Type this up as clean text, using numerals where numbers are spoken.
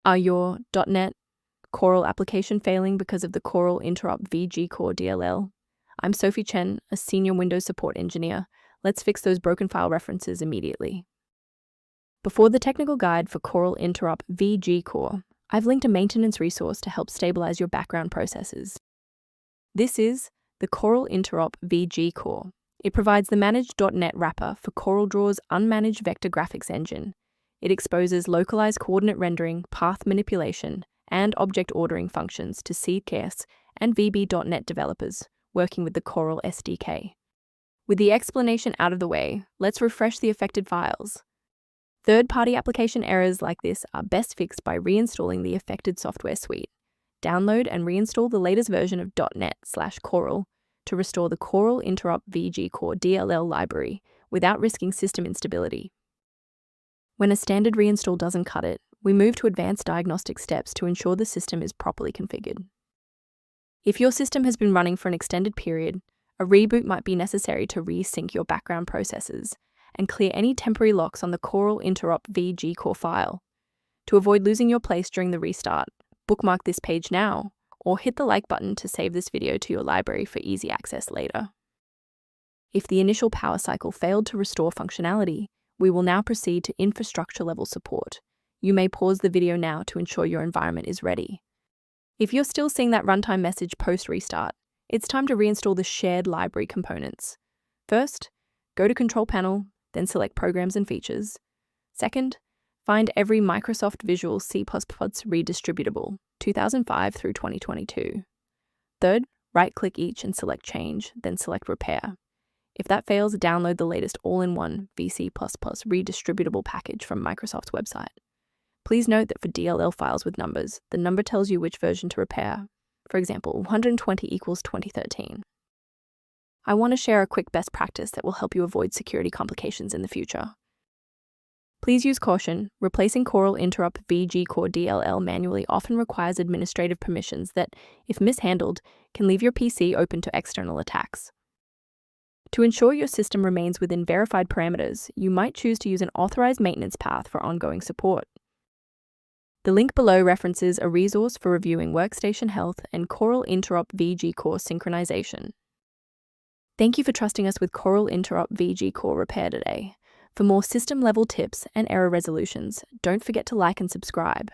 Are your .NET Corel application failing because of the Corel-Interop-Vgcore DLL? I'm Sophie Chen, a senior Windows support engineer. Let's fix those broken file references immediately. Before the technical guide for Corel-Interop-Vgcore, I've linked a maintenance resource to help stabilize your background processes. This is the Corel-Interop-Vgcore. It provides the managed .NET wrapper for CorelDRAW's unmanaged vector graphics engine. It exposes localized coordinate rendering, path manipulation, and object ordering functions to CKS and VB.NET developers working with the Corel SDK. With the explanation out of the way, let's refresh the affected files. Third-party application errors like this are best fixed by reinstalling the affected software suite. Download and reinstall the latest version of .NET/Corel to restore the Corel-Interop-Vgcore.dll library without risking system instability. When a standard reinstall doesn't cut it, we move to advanced diagnostic steps to ensure the system is properly configured. If your system has been running for an extended period, a reboot might be necessary to resync your background processes and clear any temporary locks on the Corel-Interop-Vgcore file. To avoid losing your place during the restart, bookmark this page now, or hit the like button to save this video to your library for easy access later. If the initial power cycle failed to restore functionality, we will now proceed to infrastructure-level support. You may pause the video now to ensure your environment is ready. If you're still seeing that runtime message post-restart, it's time to reinstall the shared library components. First, go to Control Panel, then select Programs and Features. Second, find every Microsoft Visual C++ redistributable, 2005 through 2022. Third, right-click each and select Change, then select Repair. If that fails, download the latest all-in-one VC++ redistributable package from Microsoft's website. Please note that for DLL files with numbers, the number tells you which version to repair. For example, 120 equals 2013. I want to share a quick best practice that will help you avoid security complications in the future. Please use caution. Replacing Corel-Interop-Vgcore.dll manually often requires administrative permissions that, if mishandled, can leave your PC open to external attacks. To ensure your system remains within verified parameters, you might choose to use an authorized maintenance path for ongoing support. The link below references a resource for reviewing workstation health and Corel-Interop-Vgcore synchronization. Thank you for trusting us with Corel-Interop-Vgcore repair today. For more system-level tips and error resolutions, don't forget to like and subscribe.